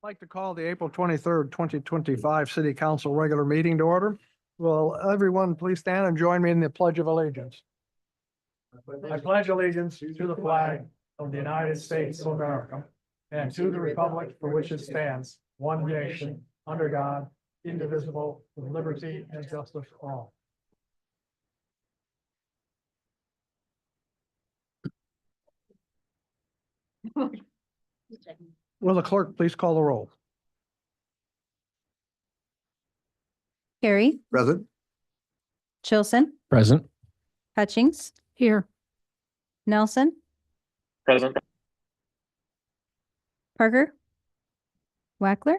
I'd like to call the April 23rd, 2025 City Council regular meeting to order. Will everyone please stand and join me in the Pledge of Allegiance? I pledge allegiance to the flag of the United States of America and to the republic for which it stands, one nation, under God, indivisible, with liberty and justice for all. Will the clerk please call the roll? Carey, Present. Chilson, Present. Hutchings. Here. Nelson, Present. Parker. Wackler.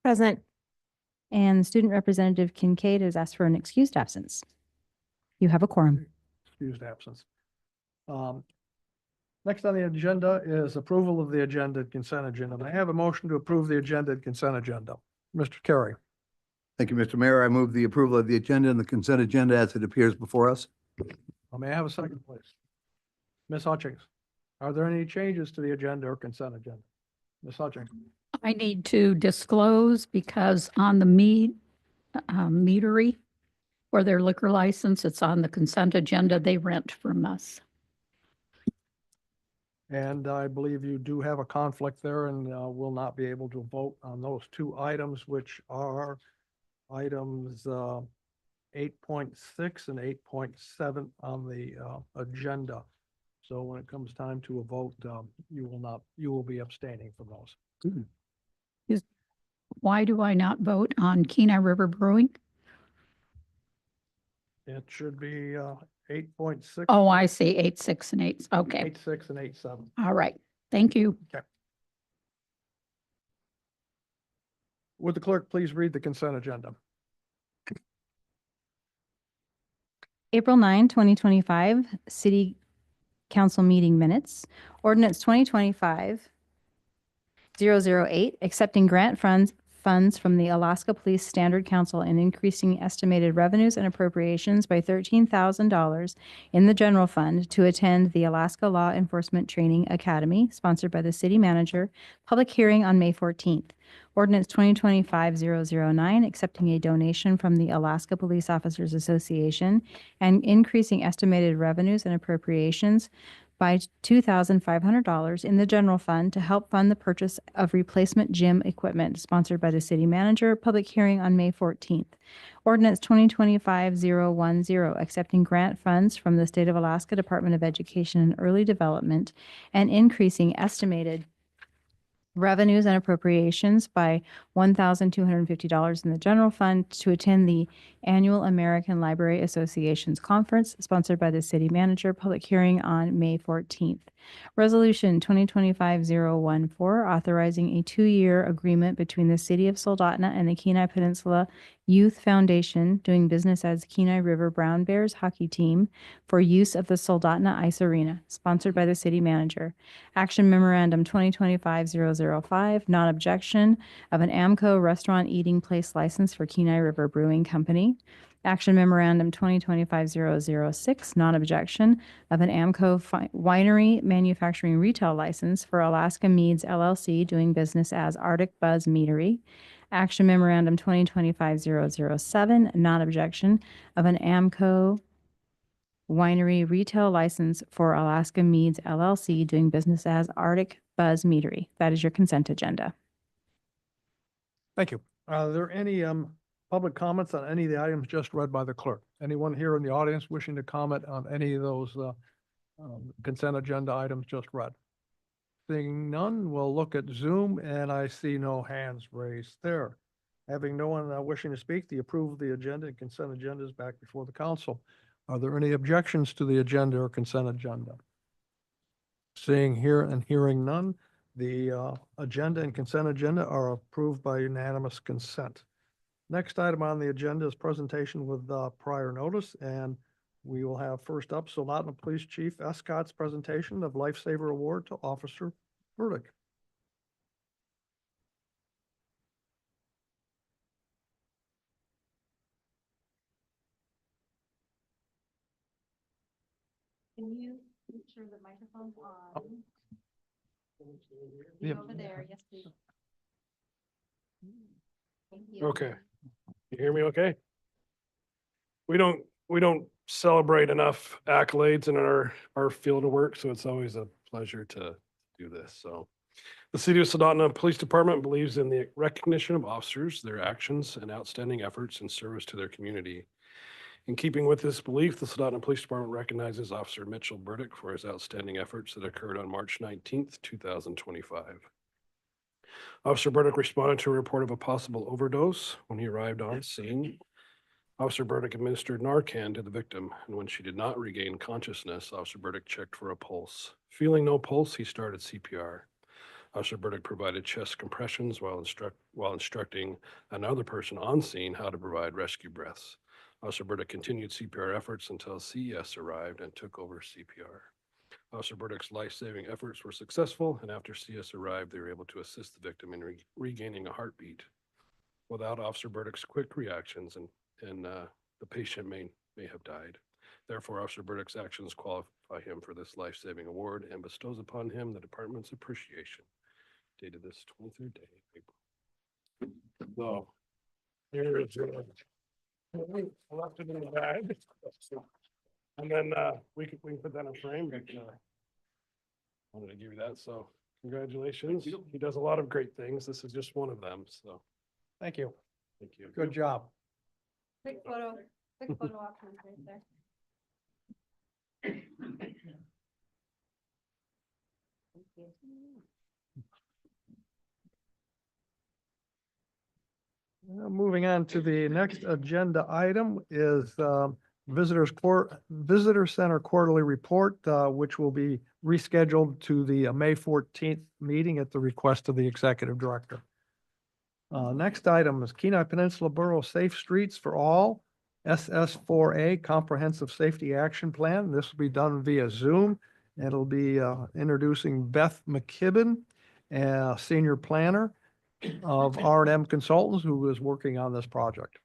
Present. And Student Representative Kincaid has asked for an excused absence. You have a quorum. Excused absence. Next on the agenda is approval of the agenda and consent agenda. I have a motion to approve the agenda and consent agenda. Mr. Carey. Thank you, Mr. Mayor. I move the approval of the agenda and the consent agenda as it appears before us. May I have a second, please? Ms. Hutchings, are there any changes to the agenda or consent agenda? Ms. Hutchings. I need to disclose because on the meadery for their liquor license, it's on the consent agenda. They rent from us. And I believe you do have a conflict there and will not be able to vote on those two items, which are items 8.6 and 8.7 on the agenda. So when it comes time to a vote, you will be abstaining from those. Why do I not vote on Kenai River Brewing? It should be 8.6. Oh, I see. 8.6 and 8. Okay. 8.6 and 8.7. All right. Thank you. Okay. Would the clerk please read the consent agenda? April 9, 2025, City Council meeting minutes. Ordinance 2025-008, accepting grant funds from the Alaska Police Standard Council and increasing estimated revenues and appropriations by $13,000 in the general fund to attend the Alaska Law Enforcement Training Academy, sponsored by the city manager, public hearing on May 14th. Ordinance 2025-009, accepting a donation from the Alaska Police Officers Association and increasing estimated revenues and appropriations by $2,500 in the general fund to help fund the purchase of replacement gym equipment, sponsored by the city manager, public hearing on May 14th. Ordinance 2025-010, accepting grant funds from the State of Alaska Department of Education and Early Development and increasing estimated revenues and appropriations by $1,250 in the general fund to attend the annual American Library Association's conference, sponsored by the city manager, public hearing on May 14th. Resolution 2025-014, authorizing a 2-year agreement between the city of Soldotna and the Kenai Peninsula Youth Foundation, doing business as Kenai River Brown Bears hockey team, for use of the Soldotna Ice Arena, sponsored by the city manager. Action Memorandum 2025-005, non-objection of an AMCO restaurant eating place license for Kenai River Brewing Company. Action Memorandum 2025-006, non-objection of an AMCO winery manufacturing retail license for Alaska Meads LLC, doing business as Arctic Buzz Meadery. Action Memorandum 2025-007, non-objection of an AMCO winery retail license for Alaska Meads LLC, doing business as Arctic Buzz Meadery. That is your consent agenda. Thank you. Are there any public comments on any of the items just read by the clerk? Anyone here in the audience wishing to comment on any of those consent agenda items just read? Seeing none, we'll look at Zoom, and I see no hands raised there. Having no one wishing to speak, the approval of the agenda and consent agenda is back before the council. Are there any objections to the agenda or consent agenda? Seeing here and hearing none, the agenda and consent agenda are approved by unanimous consent. Next item on the agenda is presentation with prior notice, and we will have first up Soldotna Police Chief Escott's presentation of Lifesaver Award to Officer Burdick. Can you make sure the microphone's on? Yeah. Over there, yes, please. Okay. You hear me okay? We don't celebrate enough accolades in our field of work, so it's always a pleasure to do this. So the City of Soldotna Police Department believes in the recognition of officers, their actions, and outstanding efforts in service to their community. In keeping with this belief, the Soldotna Police Department recognizes Officer Mitchell Burdick for his outstanding efforts that occurred on March 19th, 2025. Officer Burdick responded to a report of a possible overdose. When he arrived on scene, Officer Burdick administered Narcan to the victim, and when she did not regain consciousness, Officer Burdick checked for a pulse. Feeling no pulse, he started CPR. Officer Burdick provided chest compressions while instructing another person on scene how to provide rescue breaths. Officer Burdick continued CPR efforts until CES arrived and took over CPR. Officer Burdick's life-saving efforts were successful, and after CS arrived, they were able to assist the victim in regaining a heartbeat. Without Officer Burdick's quick reactions, and the patient may have died. Therefore, Officer Burdick's actions qualify him for this life-saving award and bestows upon him the department's appreciation. Dated this 23rd day of April. So, here is I left it in the bag. And then we can put that in a frame. But, wanted to give you that. So congratulations. He does a lot of great things. This is just one of them. So Thank you. thank you. Good job. Quick photo option right there. Moving on to the next agenda item is Visitor Center Quarterly Report, which will be rescheduled to the May 14th meeting at the request of the Executive Director. Next item is Kenai Peninsula Borough Safe Streets for All, SS4A Comprehensive Safety Action Plan. This will be done via Zoom. It'll be introducing Beth McKibben, Senior Planner of R&M Consultants, who is working on this project.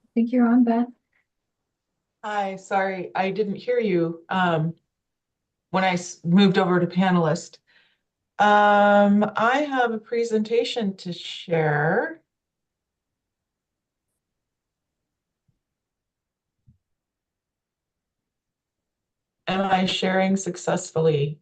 I think you're on, Beth. Hi, sorry, I didn't hear you when I moved over to panelist. I have a presentation to share. Am I sharing successfully?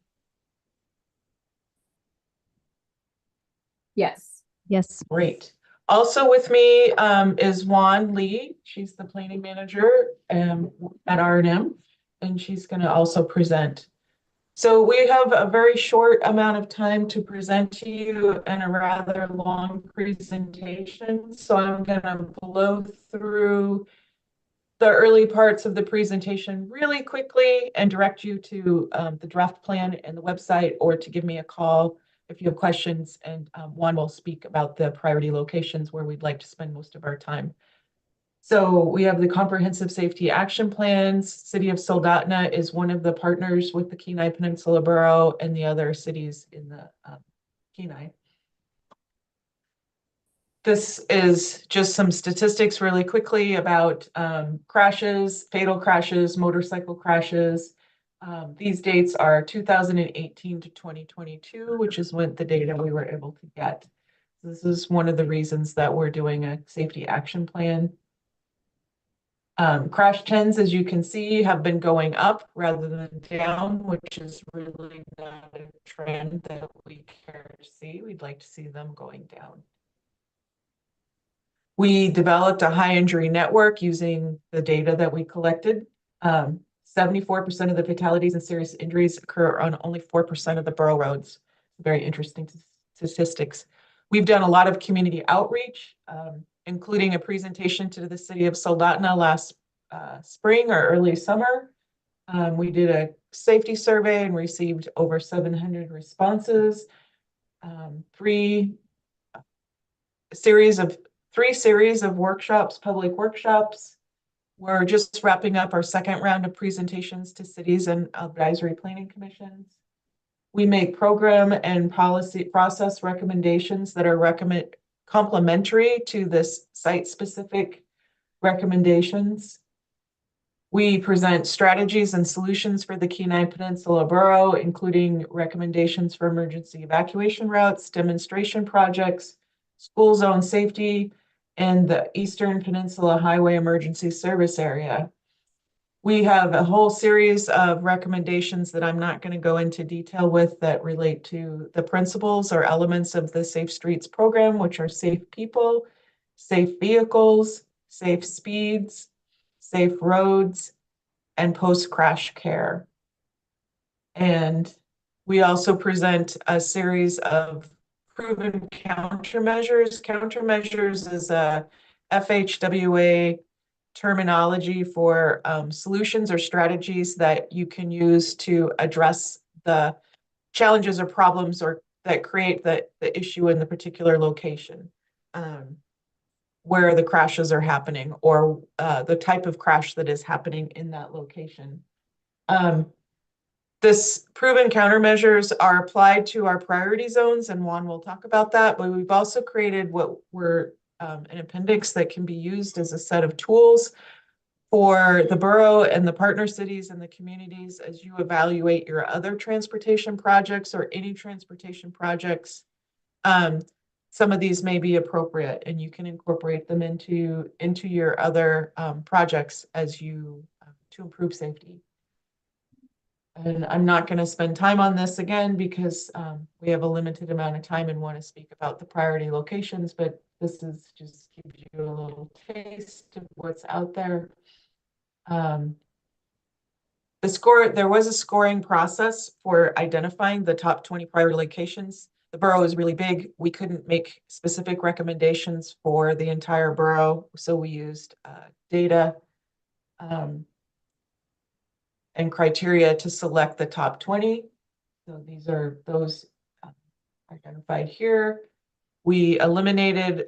Yes. Yes. Great. Also with me is Juan Lee. She's the planning manager at R&M, and she's going to also present. So we have a very short amount of time to present to you and a rather long presentation. So I'm going to blow through the early parts of the presentation really quickly and direct you to the draft plan and the website, or to give me a call if you have questions, and Juan will speak about the priority locations where we'd like to spend most of our time. So we have the comprehensive safety action plans. City of Soldotna is one of the partners with the Kenai Peninsula Borough and the other cities in the Kenai. This is just some statistics really quickly about crashes, fatal crashes, motorcycle crashes. These dates are 2018 to 2022, which is when the data we were able to get. This is one of the reasons that we're doing a safety action plan. Crash trends, as you can see, have been going up rather than down, which is really not a trend that we care to see. We'd like to see them going down. We developed a high injury network using the data that we collected. 74% of the fatalities and serious injuries occur on only 4% of the borough roads. Very interesting statistics. We've done a lot of community outreach, including a presentation to the city of Soldotna last spring or early summer. We did a safety survey and received over 700 responses. Three series of workshops, public workshops. We're just wrapping up our second round of presentations to cities and advisory planning commissions. We make program and policy process recommendations that are complementary to this site-specific recommendations. We present strategies and solutions for the Kenai Peninsula Borough, including recommendations for emergency evacuation routes, demonstration projects, school zone safety, and the Eastern Peninsula Highway Emergency Service Area. We have a whole series of recommendations that I'm not going to go into detail with that relate to the principles or elements of the Safe Streets program, which are safe people, safe vehicles, safe speeds, safe roads, and post-crash care. And we also present a series of proven countermeasures. Countermeasures is a FHWA terminology for solutions or strategies that you can use to address the challenges or problems or that create the issue in the particular location where the crashes are happening, or the type of crash that is happening in that location. This proven countermeasures are applied to our priority zones, and Juan will talk about that, but we've also created what were an appendix that can be used as a set of tools for the borough and the partner cities and the communities as you evaluate your other transportation projects or any transportation projects. Some of these may be appropriate, and you can incorporate them into your other projects as you to improve safety. And I'm not going to spend time on this again because we have a limited amount of time and want to speak about the priority locations, but this is just gives you a little taste of what's out there. There was a scoring process for identifying the top 20 priority locations. The borough is really big. We couldn't make specific recommendations for the entire borough, so we used data and criteria to select the top 20. So these are those identified here. We eliminated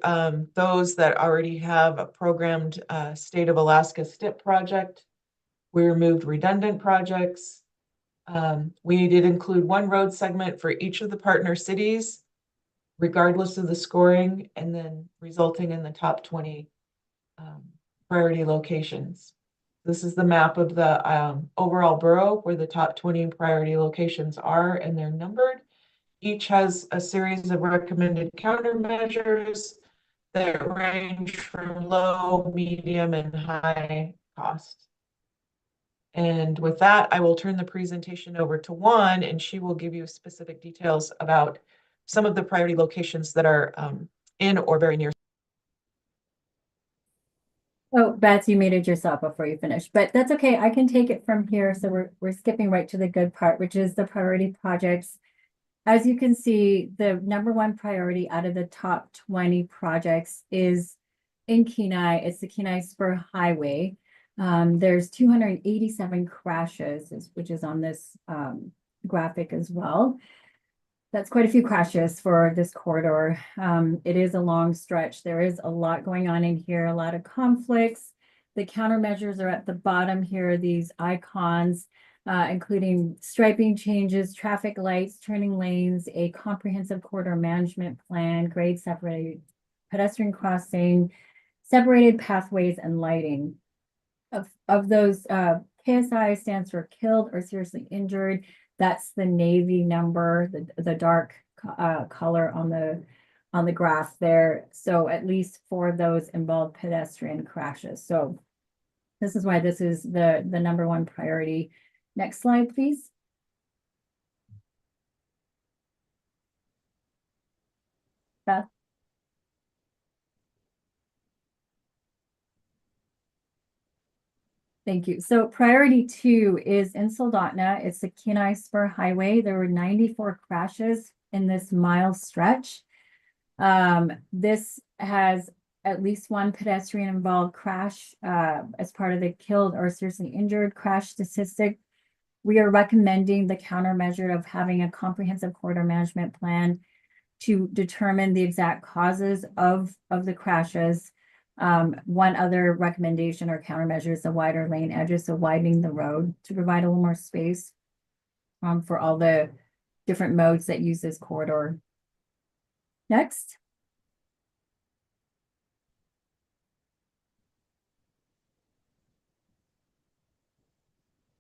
those that already have a programmed State of Alaska STIP project. We removed redundant projects. We did include one road segment for each of the partner cities, regardless of the scoring, and then resulting in the top 20 priority locations. This is the map of the overall borough where the top 20 priority locations are, and they're numbered. Each has a series of recommended countermeasures that range from low, medium, and high cost. And with that, I will turn the presentation over to Juan, and she will give you specific details about some of the priority locations that are in or very near. Oh, Beth, you muted yourself before you finished, but that's okay. I can take it from here. So we're skipping right to the good part, which is the priority projects. As you can see, the #1 priority out of the top 20 projects is in Kenai. It's the Kenai Spur Highway. There's 287 crashes, which is on this graphic as well. That's quite a few crashes for this corridor. It is a long stretch. There is a lot going on in here, a lot of conflicts. The countermeasures are at the bottom here, these icons, including striping changes, traffic lights, turning lanes, a comprehensive corridor management plan, grade separated pedestrian crossing, separated pathways, and lighting. Of those, KSI stands for killed or seriously injured. That's the navy number, the dark color on the graph there. So at least 4 of those involved pedestrian crashes. So this is why this is the #1 priority. Next slide, please. Beth. Thank you. So priority 2 is in Soldotna. It's the Kenai Spur Highway. There were 94 crashes in this mile stretch. This has at least 1 pedestrian involved crash as part of the killed or seriously injured crash statistic. We are recommending the countermeasure of having a comprehensive corridor management plan to determine the exact causes of the crashes. One other recommendation or countermeasure is the wider lane edges, so widening the road to provide a little more space for all the different modes that use this corridor. Next.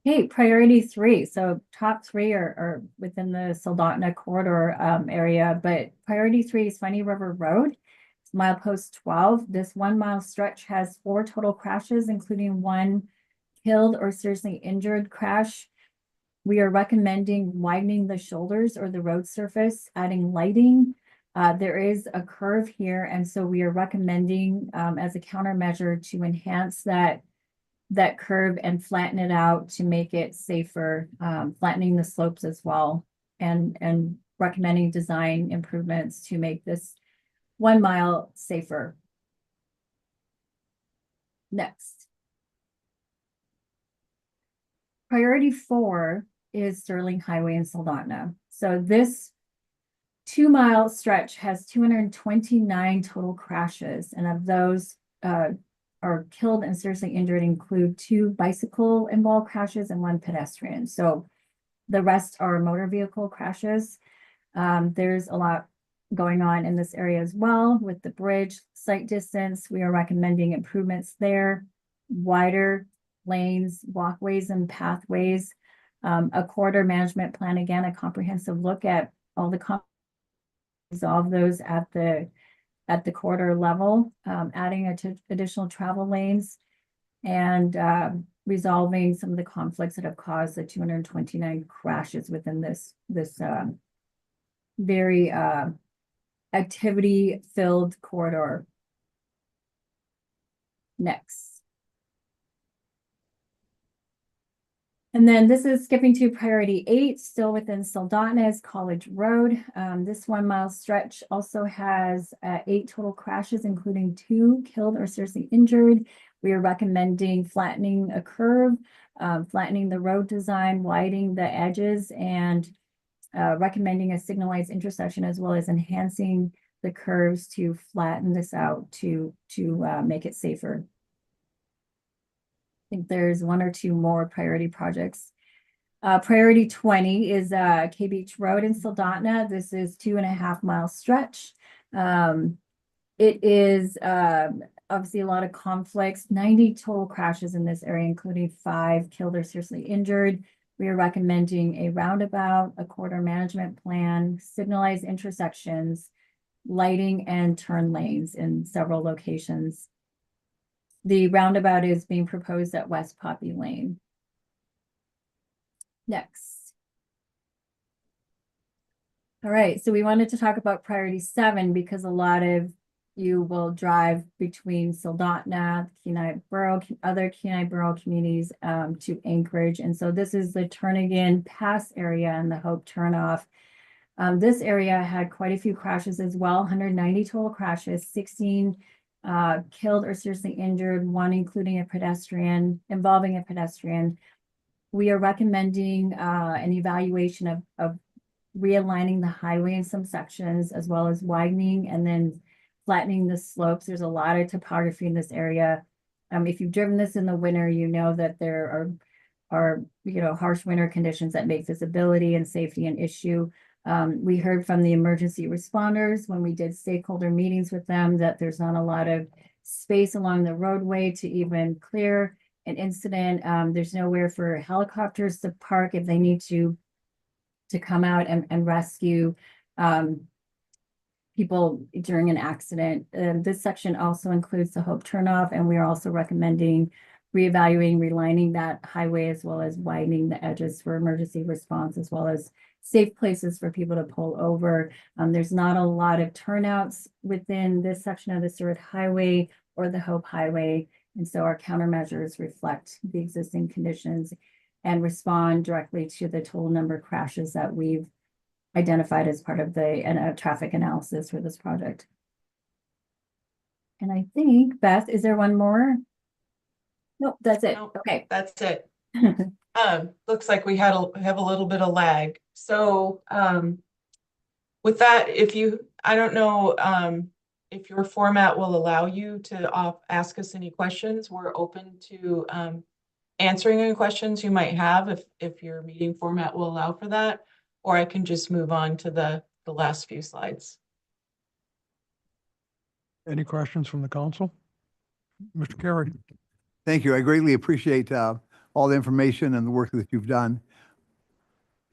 Okay, priority 3. So top 3 are within the Soldotna corridor area, but priority 3 is Funny River Road. It's milepost 12. This 1 mile stretch has 4 total crashes, including 1 killed or seriously injured crash. We are recommending widening the shoulders or the road surface, adding lighting. There is a curve here, and so we are recommending as a countermeasure to enhance that curve and flatten it out to make it safer, flattening the slopes as well, and recommending design improvements to make this 1 mile safer. Next. Priority 4 is Sterling Highway in Soldotna. So this 2 mile stretch has 229 total crashes, and of those are killed and seriously injured include 2 bicycle involved crashes and 1 pedestrian. So the rest are motor vehicle crashes. There's a lot going on in this area as well with the bridge sight distance. We are recommending improvements there, wider lanes, walkways and pathways, a corridor management plan, again, a comprehensive look at all the resolve those at the corridor level, adding additional travel lanes, and resolving some of the conflicts that have caused the 229 crashes within this very activity-filled corridor. Next. And then this is skipping to priority 8, still within Soldotna's College Road. This 1 mile stretch also has 8 total crashes, including 2 killed or seriously injured. We are recommending flattening a curve, flattening the road design, widening the edges, and recommending a signalized intersection, as well as enhancing the curves to flatten this out to make it safer. I think there's 1 or 2 more priority projects. Priority 20 is K Beach Road in Soldotna. This is 2.5 mile stretch. It is obviously a lot of conflicts, 90 total crashes in this area, including 5 killed or seriously injured. We are recommending a roundabout, a corridor management plan, signalized intersections, lighting, and turn lanes in several locations. The roundabout is being proposed at West Poppy Lane. Next. All right, so we wanted to talk about priority 7 because a lot of you will drive between Soldotna, Kenai Borough, other Kenai Borough communities to Anchorage. And so this is the Turnagain Pass area and the Hope turnoff. This area had quite a few crashes as well, 190 total crashes, 16 killed or seriously injured, 1 including a pedestrian, involving a pedestrian. We are recommending an evaluation of realigning the highway in some sections, as well as widening and then flattening the slopes. There's a lot of topography in this area. If you've driven this in the winter, you know that there are harsh winter conditions that make visibility and safety an issue. We heard from the emergency responders when we did stakeholder meetings with them that there's not a lot of space along the roadway to even clear an incident. There's nowhere for helicopters to park if they need to come out and rescue people during an accident. This section also includes the Hope turnoff, and we are also recommending reevaluating, relining that highway, as well as widening the edges for emergency response, as well as safe places for people to pull over. There's not a lot of turnouts within this section of the Seward Highway or the Hope Highway, and so our countermeasures reflect the existing conditions and respond directly to the total number of crashes that we've identified as part of the traffic analysis for this project. And I think, Beth, is there one more? Nope, that's it. Nope. Okay. That's it. Looks like we have a little bit of lag. So with that, I don't know if your format will allow you to ask us any questions. We're open to answering any questions you might have if your meeting format will allow for that. or I can just move on to the last few slides. Any questions from the council? Mr. Carey? Thank you. I greatly appreciate all the information and the work that you've done.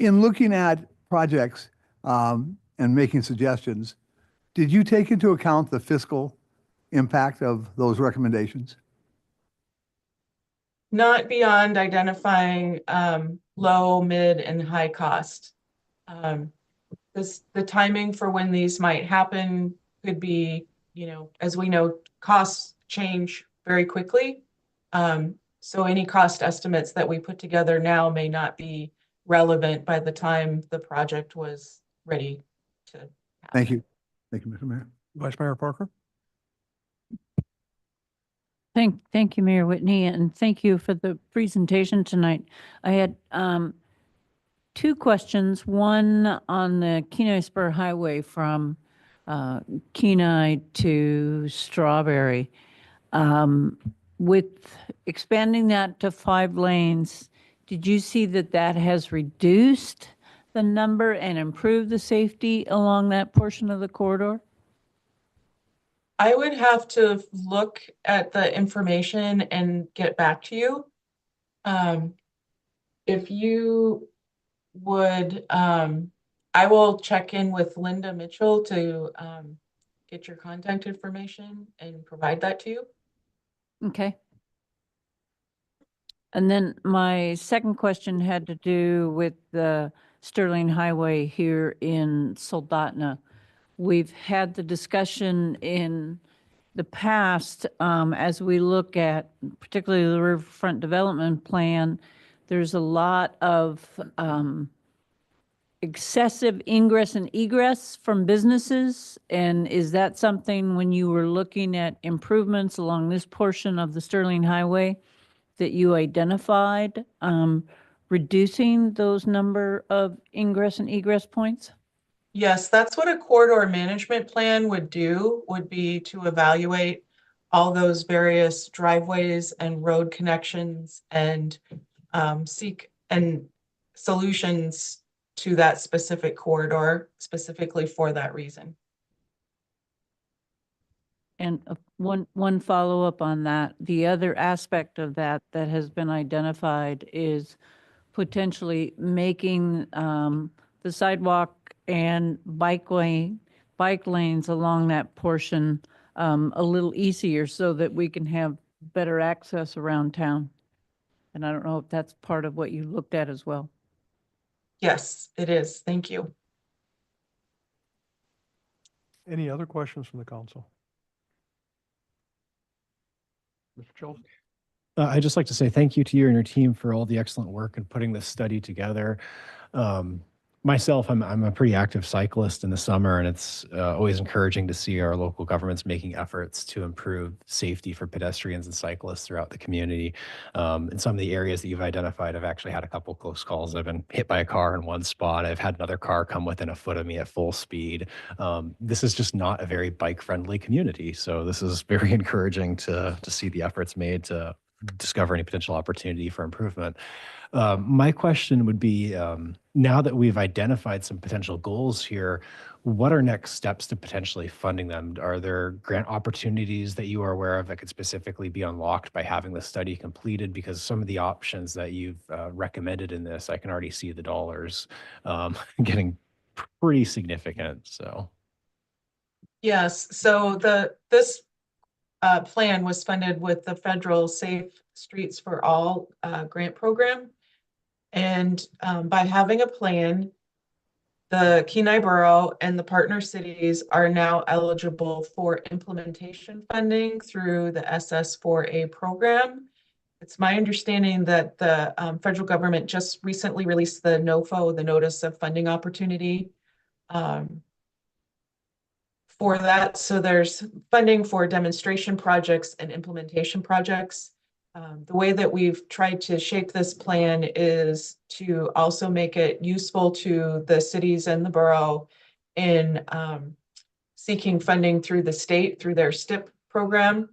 In looking at projects and making suggestions, did you take into account the fiscal impact of those recommendations? Not beyond identifying low, mid, and high cost. The timing for when these might happen could be, as we know, costs change very quickly. So any cost estimates that we put together now may not be relevant by the time the project was ready to happen. Thank you. Thank you, Mr. Mayor. Vice Mayor Parker? Thank you, Mayor Whitney, and thank you for the presentation tonight. I had two questions. One on the Kenai Spur Highway from Kenai to Strawberry. With expanding that to 5 lanes, did you see that that has reduced the number and improved the safety along that portion of the corridor? I would have to look at the information and get back to you. If you would, I will check in with Linda Mitchell to get your contact information and provide that to you. Okay. And then my second question had to do with the Sterling Highway here in Soldotna. We've had the discussion in the past, as we look at particularly the riverfront development plan, there's a lot of excessive ingress and egress from businesses. And is that something, when you were looking at improvements along this portion of the Sterling Highway, that you identified reducing those number of ingress and egress points? Yes, that's what a corridor management plan would do, would be to evaluate all those various driveways and road connections and seek solutions to that specific corridor, specifically for that reason. And one follow-up on that, the other aspect of that that has been identified is potentially making the sidewalk and bike lanes along that portion a little easier so that we can have better access around town. And I don't know if that's part of what you looked at as well. Yes, it is. Thank you. Any other questions from the council? Mr. Schultz? I'd just like to say thank you to you and your team for all the excellent work in putting this study together. Myself, I'm a pretty active cyclist in the summer, and it's always encouraging to see our local governments making efforts to improve safety for pedestrians and cyclists throughout the community. In some of the areas that you've identified, I've actually had a couple close calls. I've been hit by a car in one spot. I've had another car come within a foot of me at full speed. This is just not a very bike-friendly community. So this is very encouraging to see the efforts made to discover any potential opportunity for improvement. My question would be, now that we've identified some potential goals here, what are next steps to potentially funding them? Are there grant opportunities that you are aware of that could specifically be unlocked by having the study completed? Because some of the options that you've recommended in this, I can already see the dollars getting pretty significant. So, Yes, so this plan was funded with the federal Safe Streets for All grant program. And by having a plan, the Kenai Borough and the partner cities are now eligible for implementation funding through the SS4A program. It's my understanding that the federal government just recently released the NOFO, the Notice of Funding Opportunity, for that. So there's funding for demonstration projects and implementation projects. The way that we've tried to shape this plan is to also make it useful to the cities and the borough in seeking funding through the state, through their STIP program.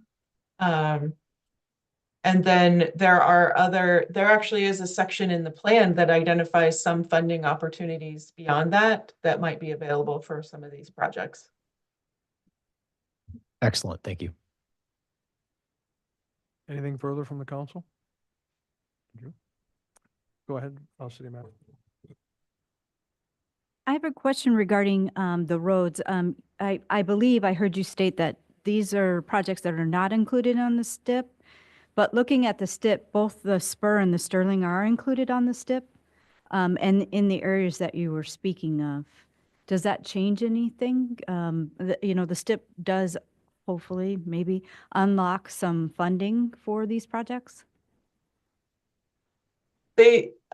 And then there actually is a section in the plan that identifies some funding opportunities beyond that might be available for some of these projects. Excellent. Thank you. Anything further from the council? Go ahead, City Manager. I have a question regarding the roads. I believe I heard you state that these are projects that are not included on the STIP, but looking at the STIP, both the spur and the Sterling are included on the STIP, and in the areas that you were speaking of. Does that change anything? The STIP does hopefully maybe unlock some funding for these projects?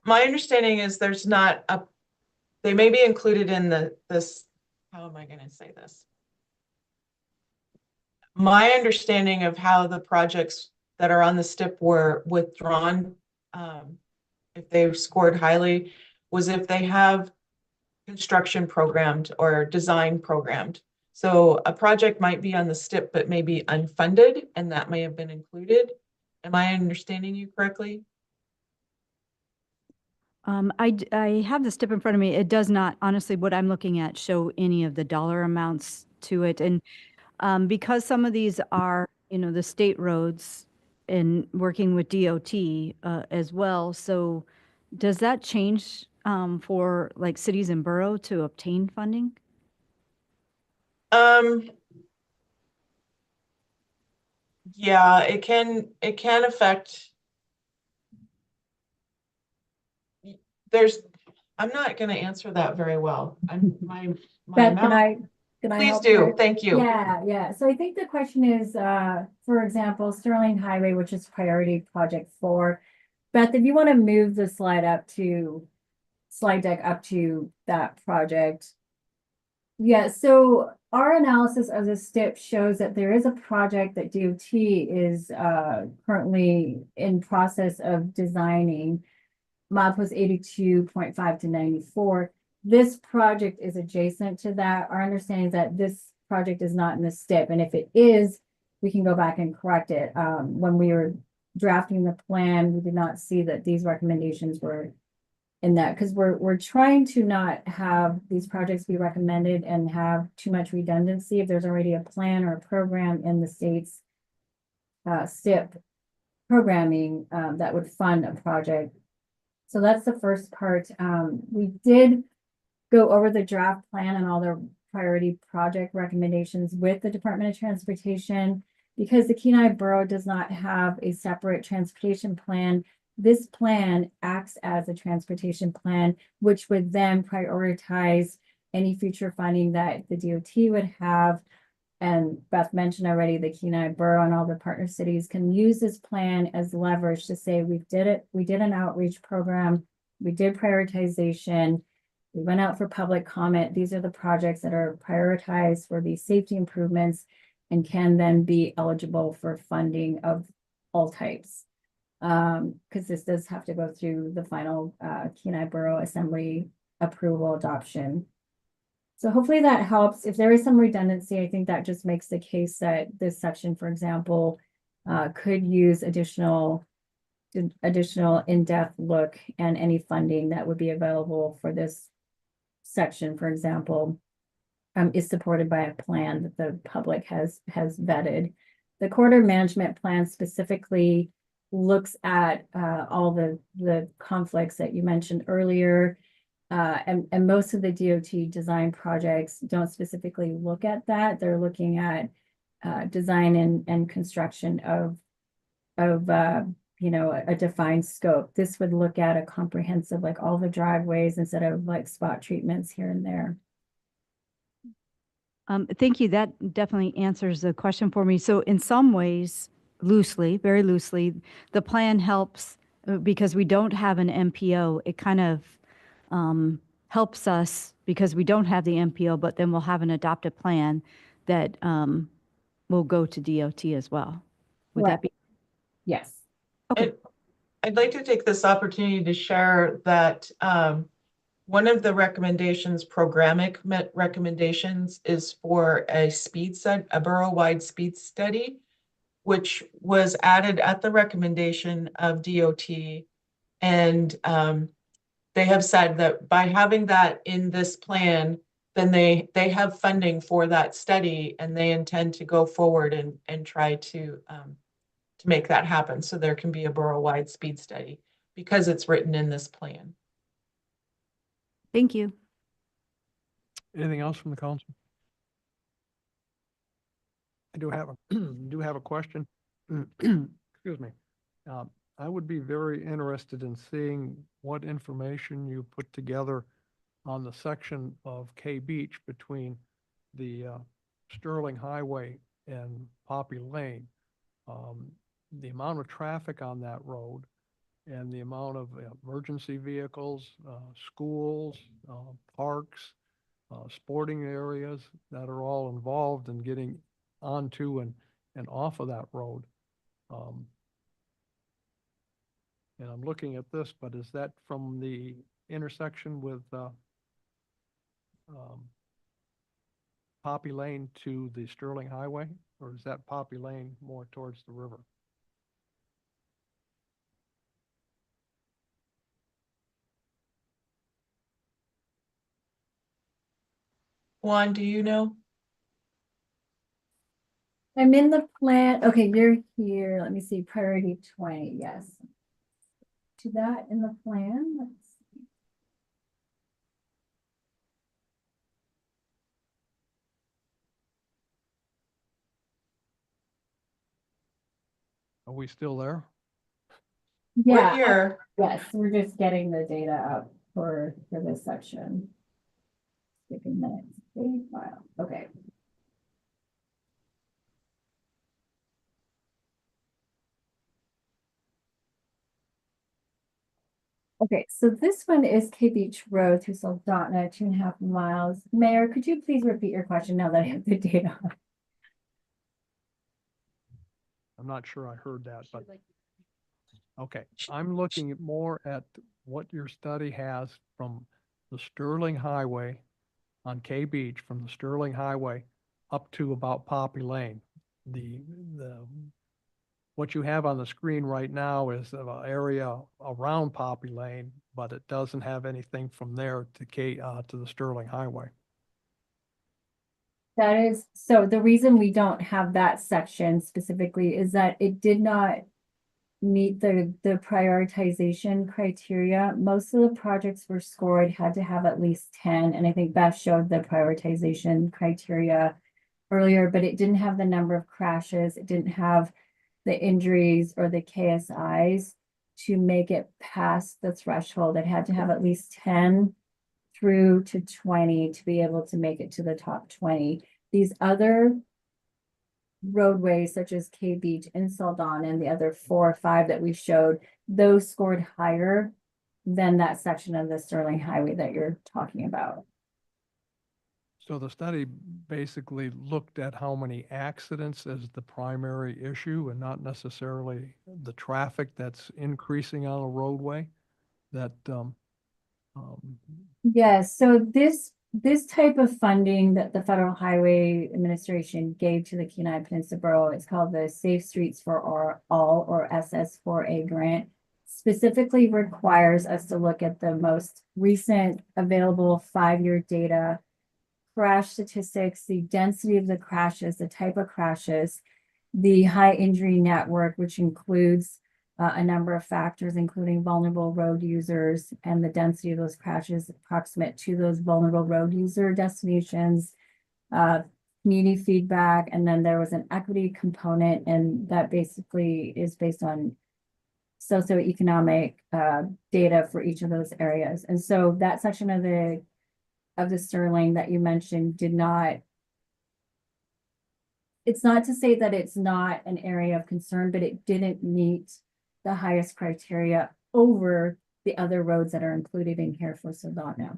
My understanding is there's not they may be included in how am I going to say this? My understanding of how the projects that are on the STIP were withdrawn, if they've scored highly, was if they have construction programmed or design programmed. So a project might be on the STIP, but may be unfunded, and that may have been included. Am I understanding you correctly? I have the STIP in front of me. It does not, honestly, what I'm looking at show any of the dollar amounts to it. And because some of these are, the state roads and working with DOT as well. So does that change for like cities and borough to obtain funding? Yeah, it can affect. I'm not going to answer that very well. My Beth, mouth. can I Please help do. here? Thank you. Yeah. So I think the question is, for example, Sterling Highway, which is priority project 4. Beth, if you want to move the slide deck up to that project. Yeah, so our analysis of the STIP shows that there is a project that DOT is currently in process of designing. MOP was 82.5 to 94. This project is adjacent to that. Our understanding is that this project is not in the STIP, and if it is, we can go back and correct it. When we were drafting the plan, we did not see that these recommendations were in that, because we're trying to not have these projects be recommended and have too much redundancy. If there's already a plan or a program in the state's STIP programming that would fund a project. So that's the first part. We did go over the draft plan and all the priority project recommendations with the Department of Transportation. Because the Kenai Borough does not have a separate transportation plan, this plan acts as a transportation plan, which would then prioritize any future funding that the DOT would have. And Beth mentioned already, the Kenai Borough and all the partner cities can use this plan as leverage to say, we did it. We did an outreach program. We did prioritization. We went out for public comment. These are the projects that are prioritized for these safety improvements and can then be eligible for funding of all types. Because this does have to go through the final Kenai Borough Assembly approval adoption. So hopefully that helps. If there is some redundancy, I think that just makes the case that this section, for example, could use additional in-depth look, and any funding that would be available for this section, for example, is supported by a plan that the public has vetted. The corridor management plan specifically looks at all the conflicts that you mentioned earlier. And most of the DOT design projects don't specifically look at that. They're looking at design and construction of a defined scope. This would look at a comprehensive, like all the driveways instead of like spot treatments here and there. Thank you. That definitely answers the question for me. So in some ways, very loosely, the plan helps because we don't have an MPO. It kind of helps us because we don't have the MPO, but then we'll have an adopted plan that will go to DOT as well. Would that be? Yes. Okay. I'd like to take this opportunity to share that one of the recommendations, programmatic recommendations, is for a borough-wide speed study, which was added at the recommendation of DOT. And they have said that by having that in this plan, then they have funding for that study, and they intend to go forward and try to make that happen. So there can be a borough-wide speed study because it's written in this plan. Thank you. Anything else from the council? I do have a question. Excuse me. I would be very interested in seeing what information you put together on the section of K Beach between the Sterling Highway and Poppy Lane. The amount of traffic on that road and the amount of emergency vehicles, schools, parks, sporting areas that are all involved in getting onto and off of that road. And I'm looking at this, but is that from the intersection with Poppy Lane to the Sterling Highway, or is that Poppy Lane more towards the river? Juan, do you know? I'm in the plan. Okay, you're here. Let me see. Priority 20. Yes. To that in the plan. Let's see. Are we still there? We're Yeah. here. Yes, we're just getting the data up for this section. Skipping minutes. Save file. Okay. Okay, so this one is K Beach Road through Soldotna, 2.5 miles. Mayor, could you please repeat your question now that I have the data? I'm not sure I heard that, but okay. I'm looking at more at what your study has from the Sterling Highway on K Beach, from the Sterling Highway up to about Poppy Lane. What you have on the screen right now is an area around Poppy Lane, but it doesn't have anything from there to the Sterling Highway. That is, so the reason we don't have that section specifically is that it did not meet the prioritization criteria. Most of the projects were scored, had to have at least 10, and I think Beth showed the prioritization criteria earlier, but it didn't have the number of crashes, it didn't have the injuries or the KSIs to make it past the threshold. It had to have at least 10 through to 20 to be able to make it to the top 20. These other roadways such as K Beach and Soldotna and the other 4 or 5 that we showed, those scored higher than that section of the Sterling Highway that you're talking about. So the study basically looked at how many accidents as the primary issue and not necessarily the traffic that's increasing on a roadway that, Yes, so this type of funding that the Federal Highway Administration gave to the Kenai Peninsula Borough is called the Safe Streets for All, or SS4A grant, specifically requires us to look at the most recent available 5-year data, crash statistics, the density of the crashes, the type of crashes, the high injury network, which includes a number of factors, including vulnerable road users and the density of those crashes approximate to those vulnerable road user destinations, community feedback, and then there was an equity component, and that basically is based on socioeconomic data for each of those areas. And so that section of the Sterling that you mentioned did not, it's not to say that it's not an area of concern, but it didn't meet the highest criteria over the other roads that are included in here for Soldotna.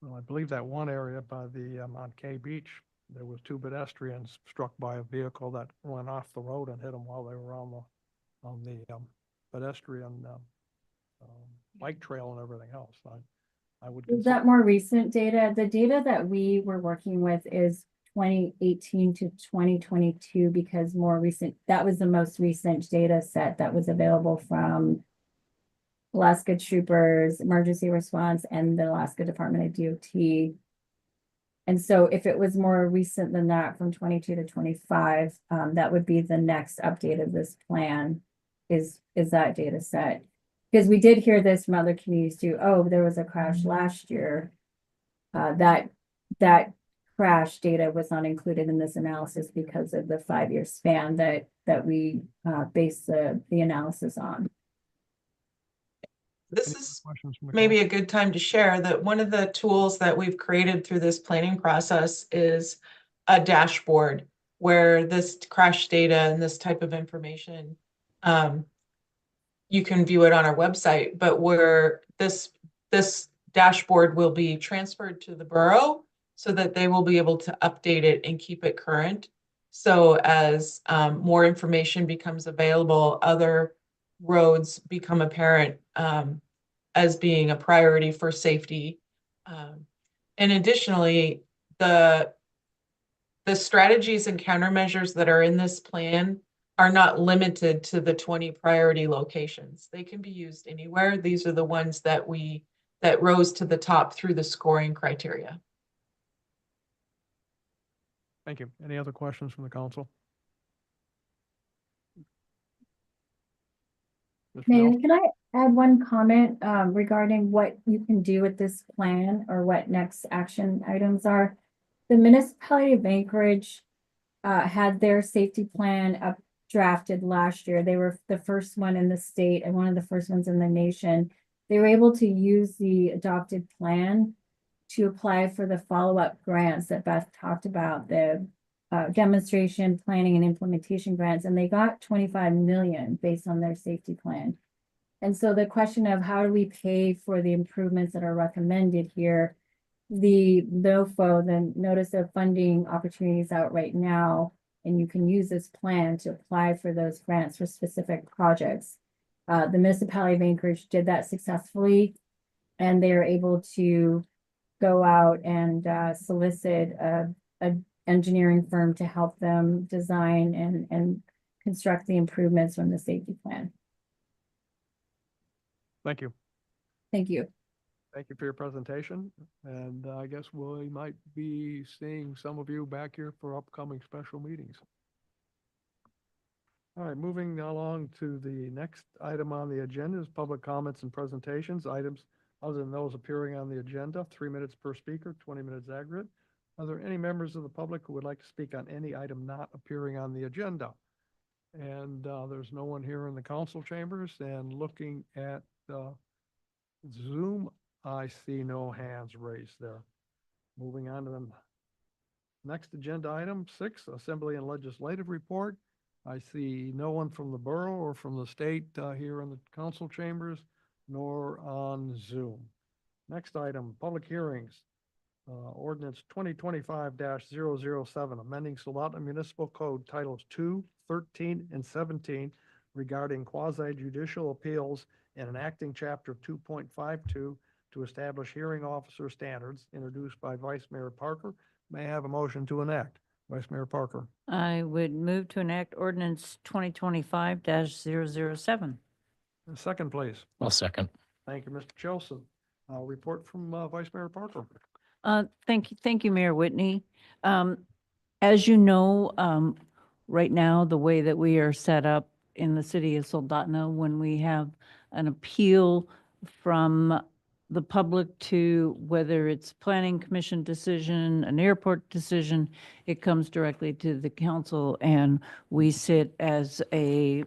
well, I believe that one area by the, on K Beach, there was 2 pedestrians struck by a vehicle that went off the road and hit them while they were on the pedestrian bike trail and everything else. I would Is that more recent data? The data that we were working with is 2018 to 2022 because that was the most recent data set that was available from Alaska Troopers, Emergency Response, and the Alaska Department of DOT. And so if it was more recent than that from 22 to 25, that would be the next update of this plan is that data set. Because we did hear this from other communities too. Oh, there was a crash last year. That crash data was not included in this analysis because of the 5-year span that we base the analysis on. This Any is questions from the maybe council? a good time to share that one of the tools that we've created through this planning process is a dashboard where this crash data and this type of information, you can view it on our website, but where this dashboard will be transferred to the borough so that they will be able to update it and keep it current. So as more information becomes available, other roads become apparent as being a priority for safety. And additionally, the strategies and countermeasures that are in this plan are not limited to the 20 priority locations. They can be used anywhere. These are the ones that rose to the top through the scoring criteria. Thank you. Any other questions from the council? Ms. Mayor, Nelson? can I add one comment regarding what you can do with this plan or what next action items are? The municipality of Anchorage had their safety plan drafted last year. They were the first one in the state and one of the first ones in the nation. They were able to use the adopted plan to apply for the follow-up grants that Beth talked about, the demonstration, planning, and implementation grants, and they got 25 million based on their safety plan. And so the question of how do we pay for the improvements that are recommended here, the NOFO, the Notice of Funding Opportunities out right now, and you can use this plan to apply for those grants for specific projects. The municipality of Anchorage did that successfully, and they are able to go out and solicit a engineering firm to help them design and construct the improvements from the safety plan. Thank you. Thank you. Thank you for your presentation. And I guess we might be seeing some of you back here for upcoming special meetings. All right, moving along to the next item on the agenda is public comments and presentations. Items other than those appearing on the agenda, 3 minutes per speaker, 20 minutes aggregate. Are there any members of the public who would like to speak on any item not appearing on the agenda? And there's no one here in the council chambers, and looking at Zoom, I see no hands raised there. Moving on to the next agenda item, 6, Assembly and Legislative Report. I see no one from the borough or from the state here in the council chambers, nor on Zoom. Next item, public hearings. Ordinance 2025-007, amending Soldotna Municipal Code Titles 2, 13, and 17 regarding quasi-judicial appeals and enacting Chapter 2.52 to establish hearing officer standards, introduced by Vice Mayor Parker. May I have a motion to enact? Vice Mayor Parker. I would move to enact ordinance 2025-007. Second, please. I'll second. Thank you, Mr. Chilson. Report from Vice Mayor Parker. Thank you, Mayor Whitney. As you know, right now, the way that we are set up in the city of Soldotna, when we have an appeal from the public to whether it's planning commission decision, an airport decision, it comes directly to the council, and we sit as a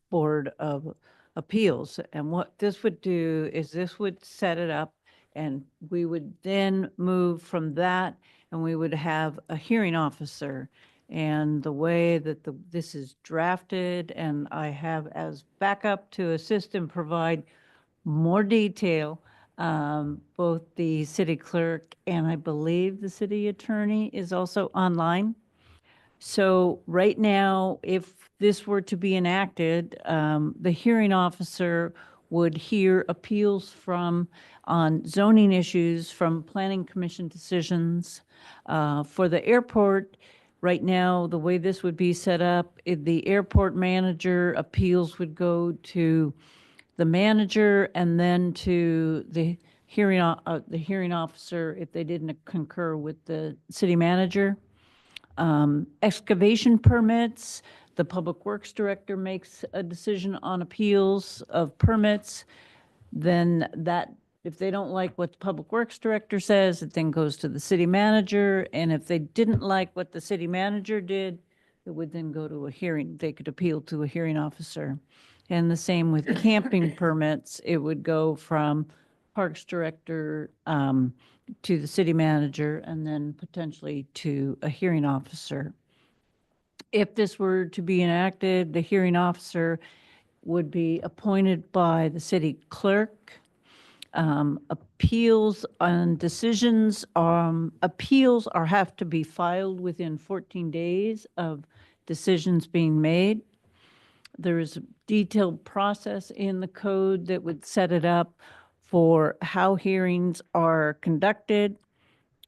board of appeals. And what this would do is this would set it up, and we would then move from that, and we would have a hearing officer. And the way that this is drafted, and I have as backup to assist and provide more detail, both the city clerk and I believe the city attorney is also online. So right now, if this were to be enacted, the hearing officer would hear appeals from on zoning issues from planning commission decisions. For the airport, right now, the way this would be set up, if the airport manager appeals would go to the manager and then to the hearing officer if they didn't concur with the city manager. Excavation permits, the public works director makes a decision on appeals of permits. Then that, if they don't like what the public works director says, it then goes to the city manager. And if they didn't like what the city manager did, it would then go to a hearing. They could appeal to a hearing officer. And the same with camping permits, it would go from parks director to the city manager and then potentially to a hearing officer. If this were to be enacted, the hearing officer would be appointed by the city clerk. Appeals on decisions, appeals have to be filed within 14 days of decisions being made. There is a detailed process in the code that would set it up for how hearings are conducted.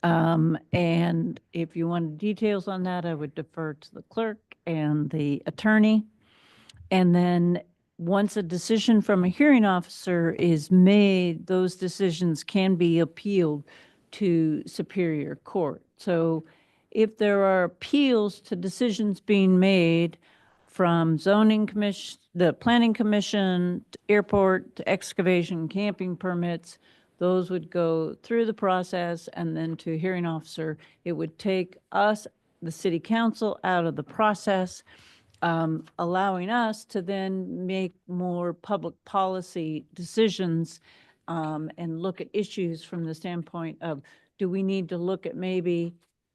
And if you wanted details on that, I would defer to the clerk and the attorney. And then once a decision from a hearing officer is made, those decisions can be appealed to Superior Court. So if there are appeals to decisions being made from zoning commission, the planning commission, to airport, to excavation, camping permits, those would go through the process and then to hearing officer. It would take us, the city council, out of the process, allowing us to then make more public policy decisions and look at issues from the standpoint of, do we need to look at maybe,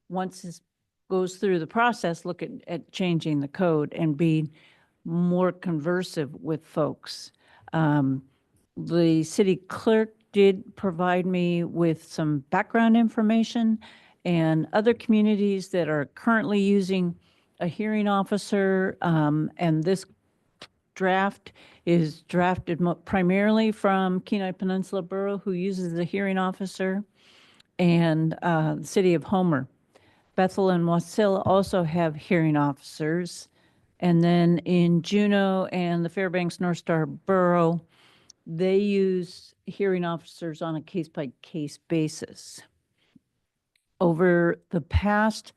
once this goes through the process, look at changing the code and be more conversive with folks. The city clerk did provide me with some background information, and other communities that are currently using a hearing officer, and this draft is drafted primarily from Kenai Peninsula Borough, who uses a hearing officer, and the city of Homer. Bethel and Wasilla also have hearing officers. And then in Juneau and the Fairbanks North Star Borough, they use hearing officers on a case-by-case basis. Over the past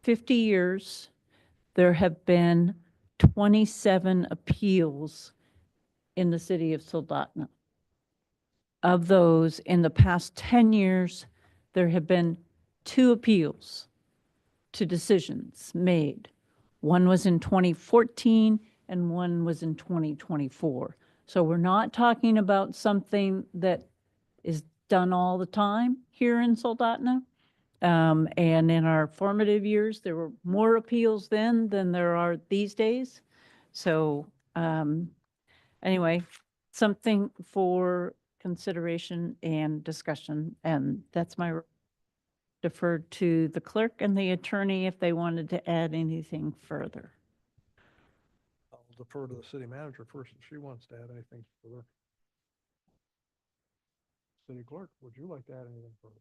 50 years, there have been 27 appeals in the city of Soldotna. Of those, in the past 10 years, there have been 2 appeals to decisions made. One was in 2014 and one was in 2024. So we're not talking about something that is done all the time here in Soldotna. And in our formative years, there were more appeals then than there are these days. So anyway, something for consideration and discussion. And that's my deferred to the clerk and the attorney if they wanted to add anything further. I'll defer to the city manager first if she wants to add anything further. City clerk, would you like to add anything further?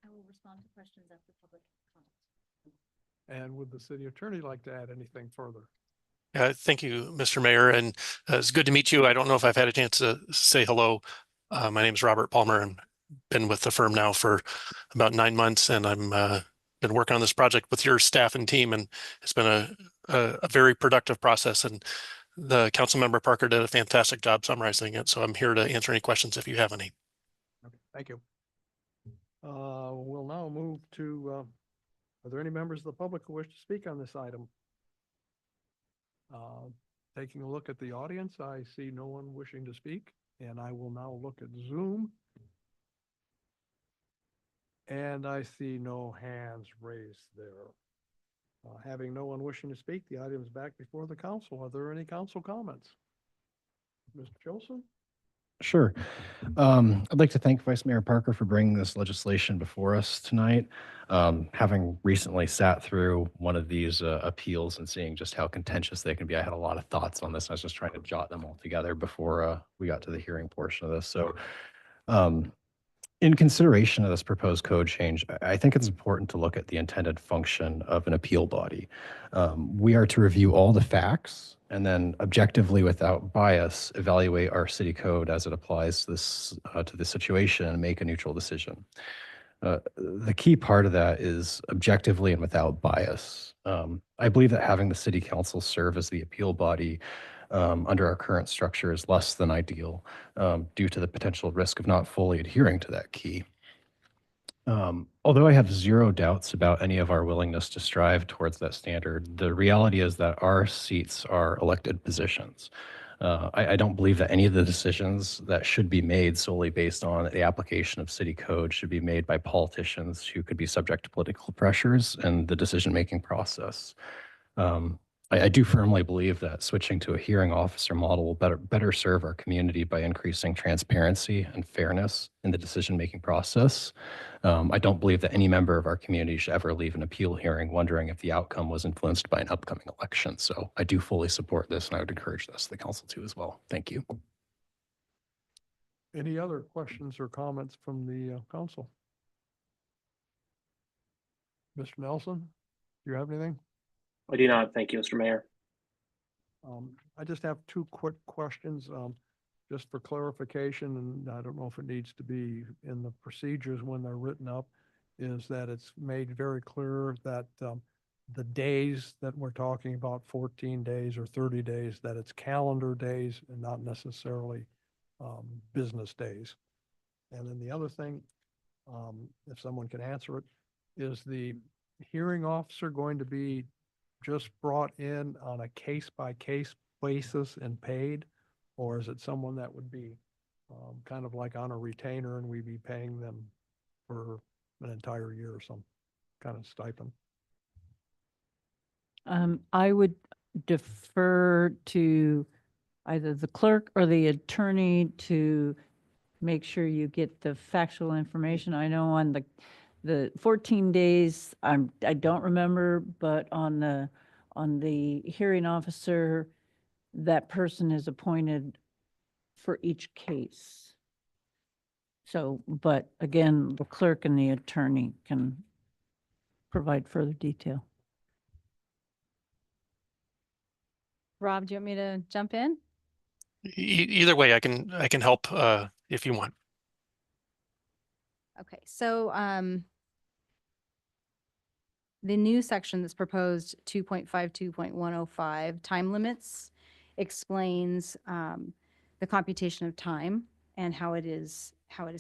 I will respond to questions after public comments. And would the city attorney like to add anything further? Thank you, Mr. Mayor, and it's good to meet you. I don't know if I've had a chance to say hello. My name is Robert Palmer and been with the firm now for about 9 months, and I'm been working on this project with your staff and team, and it's been a very productive process, and the Councilmember Parker did a fantastic job summarizing it, so I'm here to answer any questions if you have any. Okay, thank you. We'll now move to, are there any members of the public who wish to speak on this item? Taking a look at the audience, I see no one wishing to speak, and I will now look at Zoom. And I see no hands raised there. Having no one wishing to speak, the item is back before the council. Are there any council comments? Mr. Jolson? Sure. I'd like to thank Vice Mayor Parker for bringing this legislation before us tonight. Having recently sat through one of these appeals and seeing just how contentious they can be, I had a lot of thoughts on this. I was just trying to jot them all together before we got to the hearing portion of this. So In consideration of this proposed code change, I think it's important to look at the intended function of an appeal body. We are to review all the facts and then objectively, without bias, evaluate our city code as it applies to this situation and make a neutral decision. The key part of that is objectively and without bias. I believe that having the city council serve as the appeal body under our current structure is less than ideal due to the potential risk of not fully adhering to that key. Although I have zero doubts about any of our willingness to strive towards that standard, the reality is that our seats are elected positions. I don't believe that any of the decisions that should be made solely based on the application of city code should be made by politicians who could be subject to political pressures and the decision-making process. I do firmly believe that switching to a hearing officer model will better serve our community by increasing transparency and fairness in the decision-making process. I don't believe that any member of our community should ever leave an appeal hearing wondering if the outcome was influenced by an upcoming election. So I do fully support this, and I would encourage this the council to as well. Thank you. Any other questions or comments from the council? Mr. Nelson, do you have anything? I do not. Thank you, Mr. Mayor. I just have two quick questions, just for clarification, and I don't know if it needs to be in the procedures when they're written up, is that it's made very clear that the days that we're talking about, 14 days or 30 days, that it's calendar days and not necessarily business days. And then the other thing, if someone can answer it, is the hearing officer going to be just brought in on a case-by-case basis and paid? Or is it someone that would be kind of like on a retainer and we'd be paying them for an entire year or some kind of stipend? I would defer to either the clerk or the attorney to make sure you get the factual information. I know on the 14 days, I don't remember, but on the hearing officer, that person is appointed for each case. So, but again, the clerk and the attorney can provide further detail. Rob, do you want me to jump in? Either way, I can help if you want. Okay, so the new section that's proposed, 2.52.105, time limits, explains the computation of time and how it is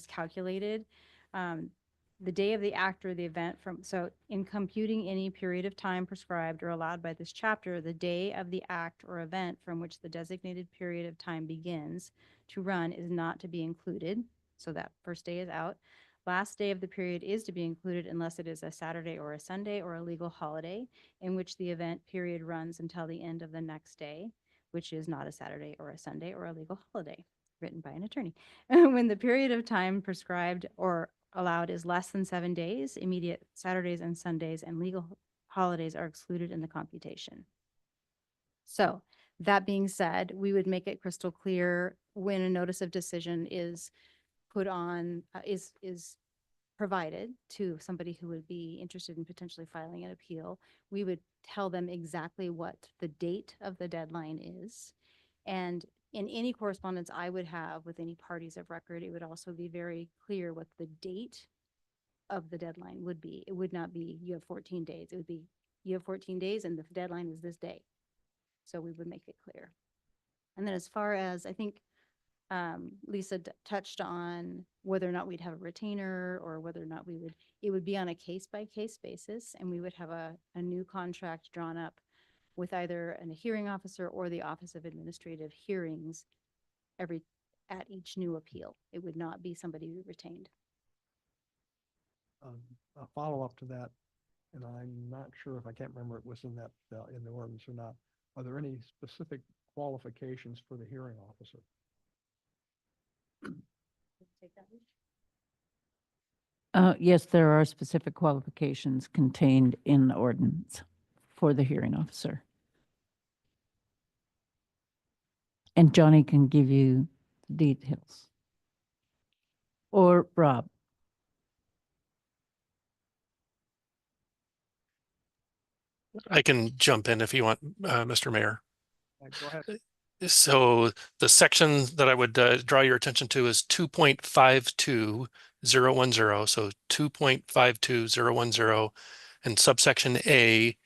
calculated. The day of the act or the event so in computing any period of time prescribed or allowed by this chapter, the day of the act or event from which the designated period of time begins to run is not to be included. So that first day is out. Last day of the period is to be included unless it is a Saturday or a Sunday or a legal holiday in which the event period runs until the end of the next day, which is not a Saturday or a Sunday or a legal holiday, written by an attorney. When the period of time prescribed or allowed is less than 7 days, immediate Saturdays and Sundays and legal holidays are excluded in the computation. So that being said, we would make it crystal clear when a notice of decision is put on, is provided to somebody who would be interested in potentially filing an appeal. We would tell them exactly what the date of the deadline is. And in any correspondence I would have with any parties of record, it would also be very clear what the date of the deadline would be. It would not be you have 14 days. It would be you have 14 days and the deadline is this day. So we would make it clear. And then as far as, I think Lisa touched on whether or not we'd have a retainer or whether or not it would be on a case-by-case basis, and we would have a new contract drawn up with either a hearing officer or the Office of Administrative Hearings at each new appeal. It would not be somebody we retained. A follow-up to that, and I'm not sure if I can't remember it was in that in the ordinance or not. Are there any specific qualifications for the hearing officer? Yes, there are specific qualifications contained in the ordinance for the hearing officer. And Johnny can give you details. or Rob? I can jump in if you want, Mr. Mayor. Go ahead. So the section that I would draw your attention to is 2.52010. So 2.52010 and subsection A.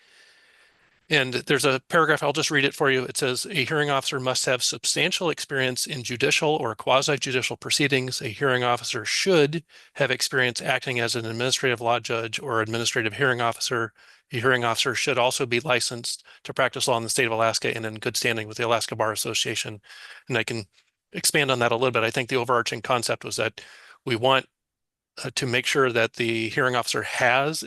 And there's a paragraph, I'll just read it for you. It says, a hearing officer must have substantial experience in judicial or quasi-judicial proceedings. A hearing officer should have experience acting as an administrative law judge or administrative hearing officer. A hearing officer should also be licensed to practice law in the state of Alaska and in good standing with the Alaska Bar Association. And I can expand on that a little bit. I think the overarching concept was that we want to make sure that the hearing officer has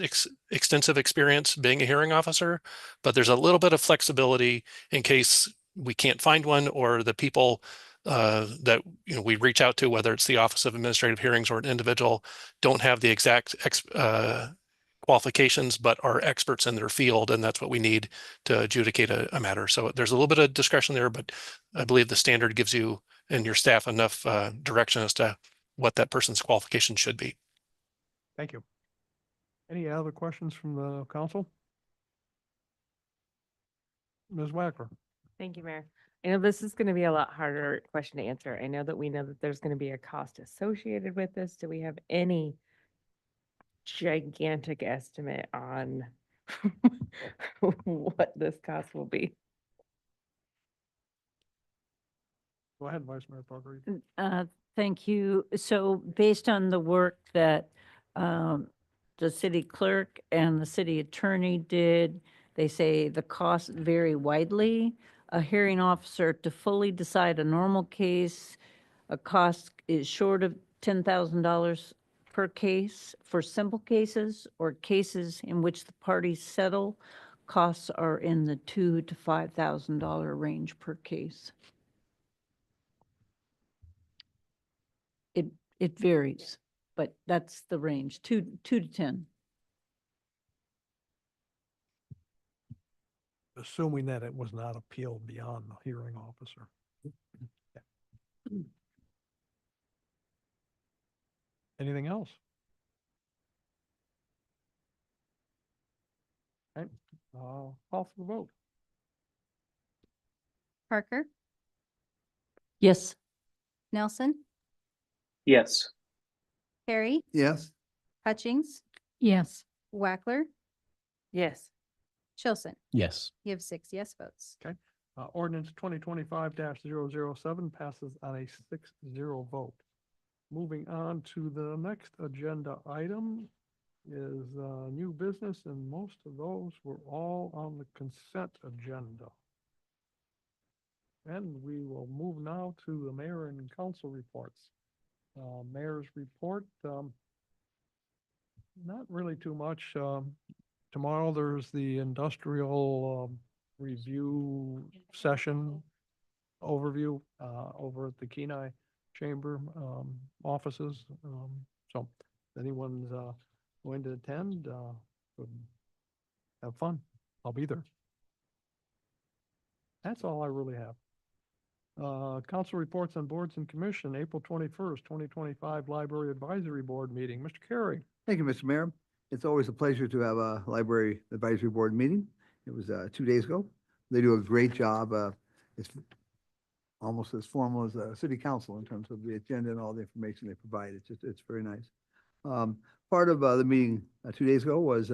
extensive experience being a hearing officer, but there's a little bit of flexibility in case we can't find one, or the people that we reach out to, whether it's the Office of Administrative Hearings or an individual, don't have the exact qualifications, but are experts in their field, and that's what we need to adjudicate a matter. So there's a little bit of discretion there, but I believe the standard gives you and your staff enough direction as to what that person's qualifications should be. Thank you. Any other questions from the council? Ms. Wackler? Thank you, Mayor. I know this is going to be a lot harder question to answer. I know that we know that there's going to be a cost associated with this. Do we have any gigantic estimate on what this cost will be? Go ahead, Vice Mayor Parker. Thank you. So based on the work that the city clerk and the city attorney did, they say the costs vary widely. A hearing officer to fully decide a normal case, a cost is short of $10,000 per case. For simple cases or cases in which the parties settle, costs are in the $2,000 to $5,000 range per case. It varies, but that's the range, two to 10. Assuming that it was not appealed beyond the hearing officer. Anything else? Okay, call for the vote. Parker, Yes. Nelson, Yes. Perry, Yes? Hutchings, Yes. Wackler, Yes. Chilson. Yes. You have 6 yes votes. Ordinance 2025-007 passes on a 6-0 vote. Moving on to the next agenda item is new business, and most of those were all on the consent agenda. And we will move now to the mayor and council reports. Mayor's report, not really too much. Tomorrow there's the industrial review session overview over at the Kenai Chamber offices. So if anyone's going to attend, have fun. I'll be there. That's all I really have. Council reports on boards and commission, April 21st, 2025 Library Advisory Board meeting. Mr. Carey. Thank you, Mr. Mayor. It's always a pleasure to have a library advisory board meeting. It was 2 days ago. They do a great job. It's almost as formal as a city council in terms of the agenda and all the information they provide. It's very nice. Part of the meeting 2 days ago was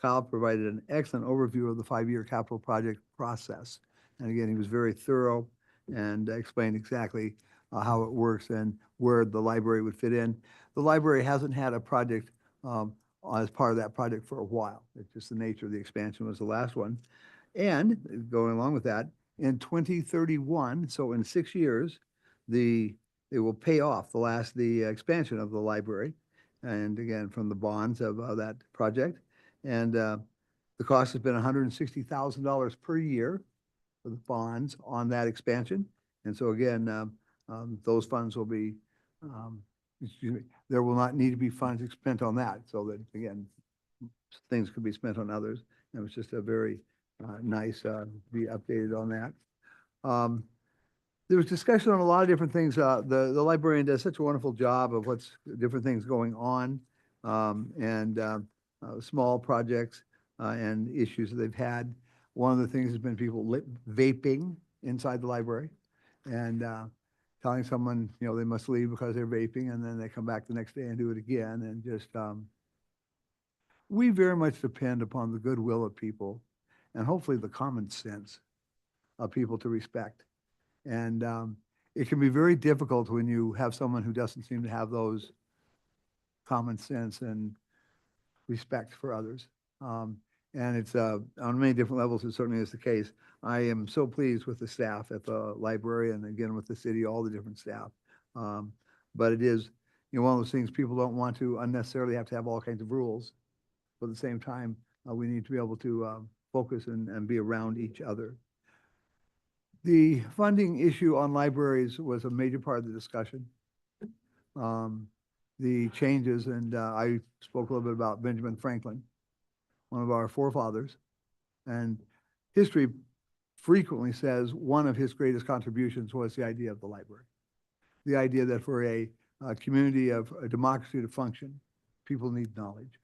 Kyle provided an excellent overview of the 5-year capital project process. And again, he was very thorough and explained exactly how it works and where the library would fit in. The library hasn't had a project as part of that project for a while. It's just the nature of the expansion was the last one. And going along with that, in 2031, so in 6 years, they will pay off the expansion of the library. And again, from the bonds of that project. And the cost has been $160,000 per year for the bonds on that expansion. And so again, those funds will be, there will not need to be funds spent on that. So that again, things could be spent on others. And it was just a very nice to be updated on that. There was discussion on a lot of different things. The librarian does such a wonderful job of what's different things going on, and small projects and issues that they've had. One of the things has been people vaping inside the library, and telling someone, you know, they must leave because they're vaping, and then they come back the next day and do it again. And just we very much depend upon the goodwill of people, and hopefully the common sense of people to respect. And it can be very difficult when you have someone who doesn't seem to have those common sense and respect for others. And it's on many different levels, it certainly is the case. I am so pleased with the staff at the library, and again with the city, all the different staff. But it is, you know, one of those things, people don't want to unnecessarily have to have all kinds of rules. But at the same time, we need to be able to focus and be around each other. The funding issue on libraries was a major part of the discussion. The changes, and I spoke a little bit about Benjamin Franklin, one of our forefathers, and history frequently says one of his greatest contributions was the idea of the library. The idea that for a community of a democracy to function, people need knowledge,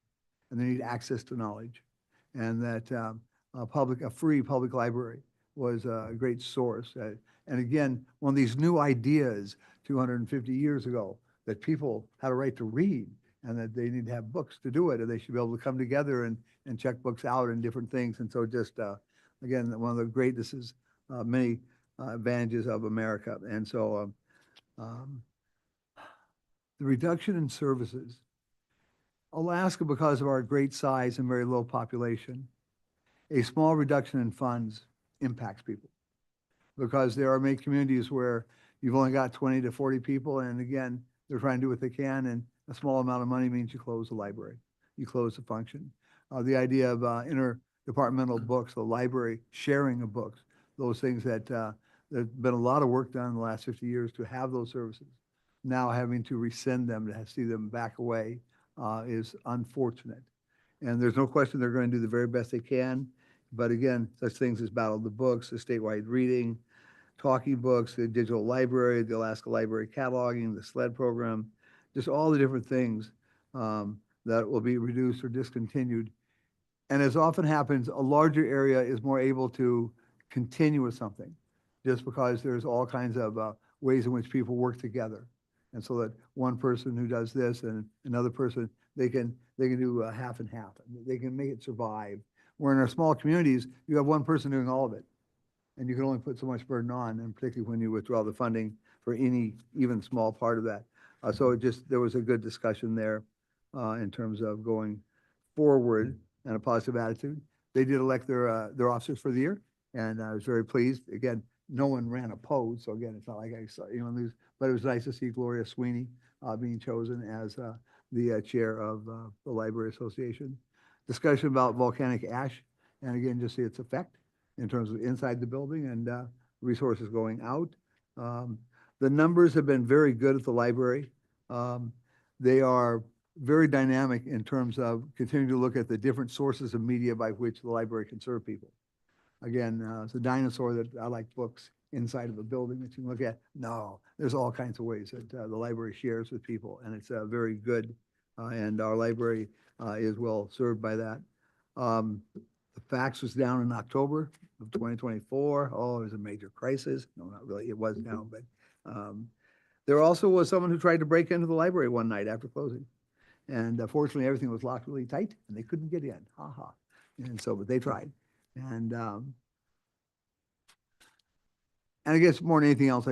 and they need access to knowledge, and that a free public library was a great source. And again, one of these new ideas 250 years ago, that people had a right to read, and that they need to have books to do it, and they should be able to come together and check books out and different things. And so just, again, one of the greatnesses, many advantages of America. And so the reduction in services, Alaska, because of our great size and very low population, a small reduction in funds impacts people, because there are many communities where you've only got 20 to 40 people, and again, they're trying to do what they can, and a small amount of money means you close the library, you close the function. The idea of interdepartmental books, the library sharing of books, those things that there's been a lot of work done in the last 50 years to have those services. Now having to rescind them, to see them back away is unfortunate. And there's no question they're going to do the very best they can. But again, such things as Battle of the Books, the statewide reading, talking books, the digital library, the Alaska Library cataloging, the SLED program, just all the different things that will be reduced or discontinued. And as often happens, a larger area is more able to continue with something, just because there's all kinds of ways in which people work together. And so that one person who does this and another person, they can do half and half. They can make it survive. Where in our small communities, you have one person doing all of it, and you can only put so much burden on, and particularly when you withdraw the funding for any even small part of that. So there was a good discussion there in terms of going forward and a positive attitude. They did elect their officers for the year, and I was very pleased. Again, no one ran opposed, so again, it's not like I saw, lose, but it was nice to see Gloria Sweeney being chosen as the chair of the Library Association. Discussion about volcanic ash, and again, just see its effect in terms of inside the building and resources going out. The numbers have been very good at the library. They are very dynamic in terms of continuing to look at the different sources of media by which the library can serve people. Again, it's a dinosaur that I like books inside of a building that you can look at. No, there's all kinds of ways that the library shares with people, and it's very good, and our library is well served by that. The fax was down in October of 2024. Oh, it was a major crisis. No, not really. It was down, but there also was someone who tried to break into the library one night after closing. And fortunately, everything was locked really tight, and they couldn't get in. Ha ha. And so, but they tried. And I guess more than anything else,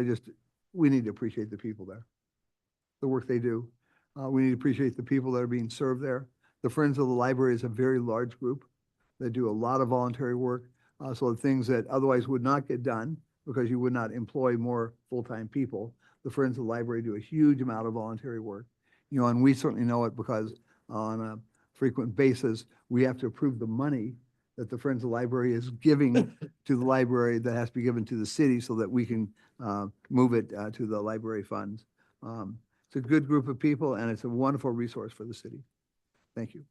we need to appreciate the people there, the work they do. We need to appreciate the people that are being served there. The Friends of the Library is a very large group that do a lot of voluntary work. So the things that otherwise would not get done because you would not employ more full-time people, the Friends of the Library do a huge amount of voluntary work. And we certainly know it because on a frequent basis, we have to approve the money that the Friends of the Library is giving to the library that has to be given to the city so that we can move it to the library funds. It's a good group of people, and it's a wonderful resource for the city. Thank you.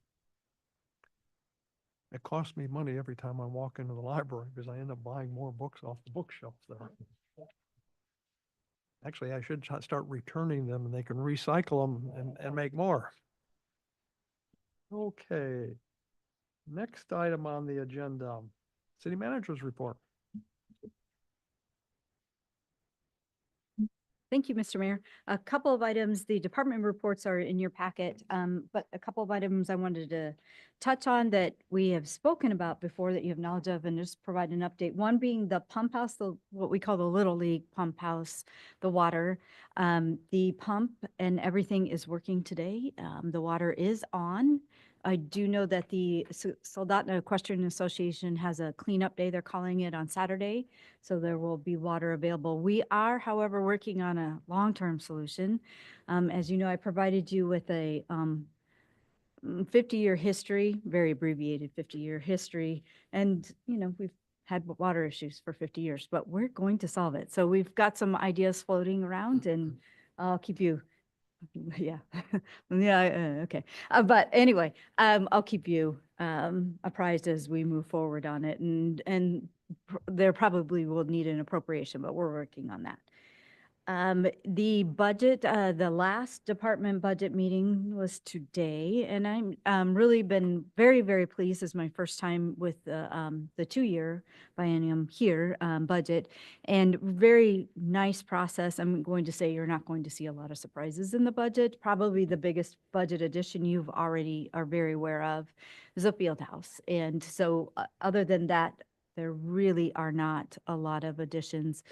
It costs me money every time I walk into the library because I end up buying more books off the bookshelf there. Actually, I should start returning them and they can recycle them and make more. Okay. Next item on the agenda, city manager's report. Thank you, Mr. Mayor. A couple of items, the department reports are in your packet, but a couple of items I wanted to touch on that we have spoken about before that you have knowledge of and just provide an update. One being the pump house, what we call the Little League pump house, the water. The pump and everything is working today. The water is on. I do know that the Soldotna Equestrian Association has a cleanup day, they're calling it, on Saturday, so there will be water available. We are, however, working on a long-term solution. As you know, I provided you with a 50-year history, very abbreviated 50-year history, and, you know, we've had water issues for 50 years, but we're going to solve it. So we've got some ideas floating around, and I'll keep you yeah. Yeah, okay. But anyway, I'll keep you apprised as we move forward on it, and there probably will need an appropriation, but we're working on that. The budget, the last department budget meeting was today, and I'm really been very, very pleased. It's my first time with the 2-year biennium here, budget, and very nice process. I'm going to say you're not going to see a lot of surprises in the budget. Probably the biggest budget addition you've already are very aware of is the field house. And so other than that, there really are not a lot of additions.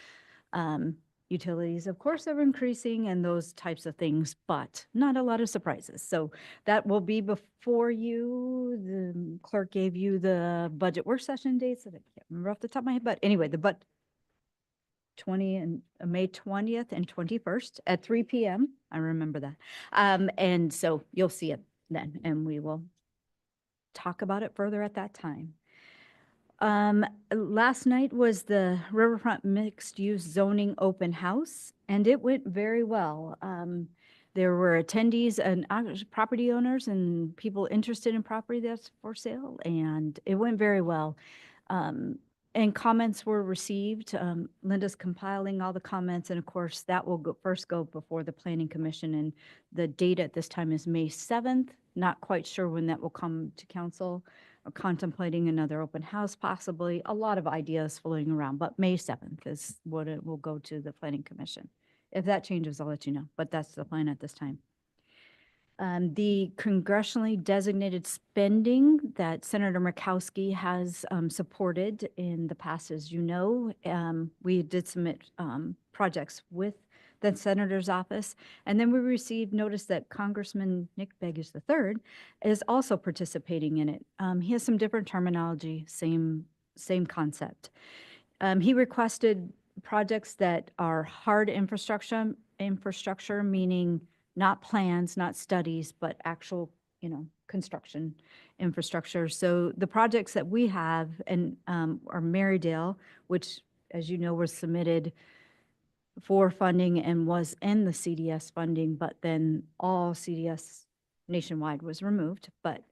Utilities, of course, are increasing and those types of things, but not a lot of surprises. So that will be before you. The clerk gave you the budget work session dates that I can't remember off the top of my head, but anyway, the 20 and May 20th and 21st at 3 p.m. I remember that. And so you'll see it then, and we will talk about it further at that time. Last night was the Riverfront Mixed Use Zoning Open House, and it went very well. There were attendees and property owners and people interested in property that's for sale, and it went very well. And comments were received. Linda's compiling all the comments, and of course, that will first go before the Planning Commission, and the date at this time is May 7th. Not quite sure when that will come to council. Or contemplating another open house, possibly. A lot of ideas floating around, but May 7th is what it will go to the Planning Commission. If that changes, I'll let you know, but that's the plan at this time. The congressionally designated spending that Senator Murkowski has supported in the past, as you know, we did submit projects with the senator's office. And then we received notice that Congressman Nick Begich III is also participating in it. He has some different terminology, same concept. He requested projects that are hard infrastructure, meaning not plans, not studies, but actual, construction infrastructure. So the projects that we have and are Marydale, which, as you know, was submitted for funding and was in the CDS funding, but then all CDS nationwide was removed, but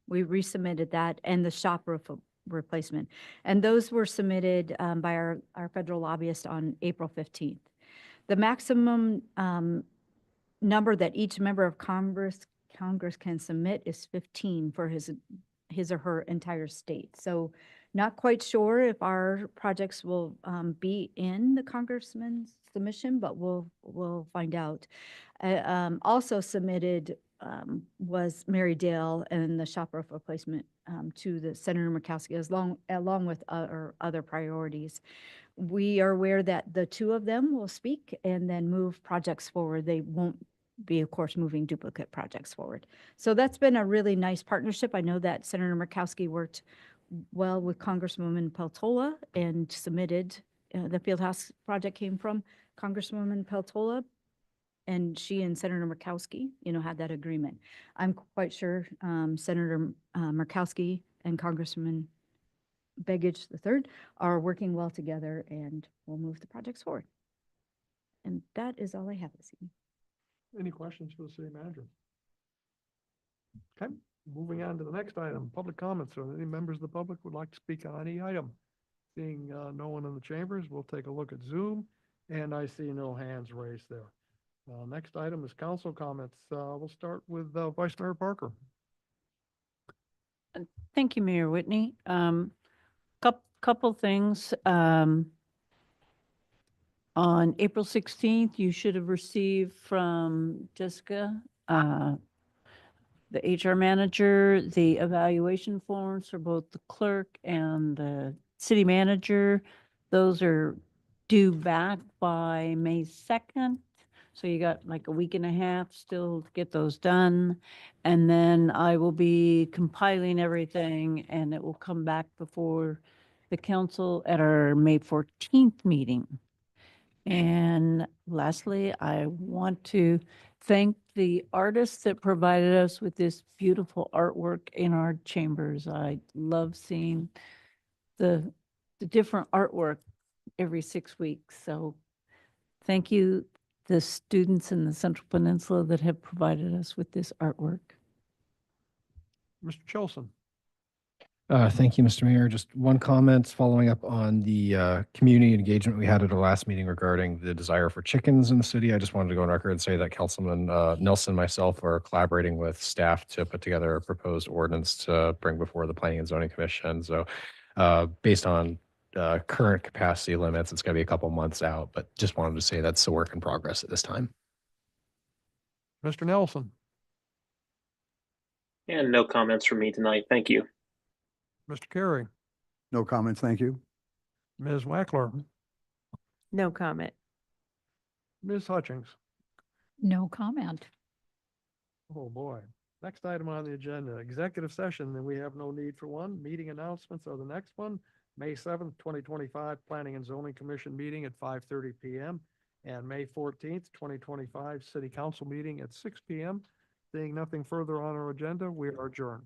we resubmitted that and the shop roof replacement. And those were submitted by our federal lobbyist on April 15th. The maximum number that each member of Congress can submit is 15 for his or her entire state. So not quite sure if our projects will be in the congressman's submission, but we'll find out. Also submitted was Marydale and the shop roof replacement to the Senator Murkowski, along with other priorities. We are aware that the two of them will speak and then move projects forward. They won't be, of course, moving duplicate projects forward. So that's been a really nice partnership. I know that Senator Murkowski worked well with Congresswoman Peltola and submitted, the Fieldhouse project came from Congresswoman Peltola, and she and Senator Murkowski, had that agreement. I'm quite sure Senator Murkowski and Congressman Begich III are working well together and will move the projects forward. And that is all I have this evening. Any questions for the city manager? Okay, moving on to the next item, public comments. Are there any members of the public would like to speak on any item? Seeing no one in the chambers, we'll take a look at Zoom. And I see no hands raised there. Next item is council comments. We'll start with Vice Mayor Parker. Thank you, Mayor Whitney. Couple things. On April 16th, you should have received from Jessica, the HR manager, the evaluation forms for both the clerk and the city manager. Those are due back by May 2nd. So you got like a week and a half still to get those done. And then I will be compiling everything and it will come back before the council at our May 14th meeting. And lastly, I want to thank the artists that provided us with this beautiful artwork in our chambers. I love seeing the different artwork every 6 weeks. So thank you, the students in the Central Peninsula that have provided us with this artwork. Mr. Chelson. Thank you, Mr. Mayor. Just one comment following up on the community engagement we had at our last meeting regarding the desire for chickens in the city. I just wanted to go on record and say that Councilman Nelson and myself are collaborating with staff to put together a proposed ordinance to bring before the Planning and Zoning Commission. So based on current capacity limits, it's going to be a couple months out, but just wanted to say that's a work in progress at this time. Mr. Nelson. And no comments from me tonight. Thank you. Mr. Carey. No comments, thank you. Ms. Wackler. No comment. Ms. Hutchings. No comment. Oh, boy. Next item on the agenda, executive session, and we have no need for one. Meeting announcements are the next one, May 7th, 2025, Planning and Zoning Commission meeting at 5:30 PM. And May 14th, 2025, City Council meeting at 6 PM. Seeing nothing further on our agenda, we are adjourned.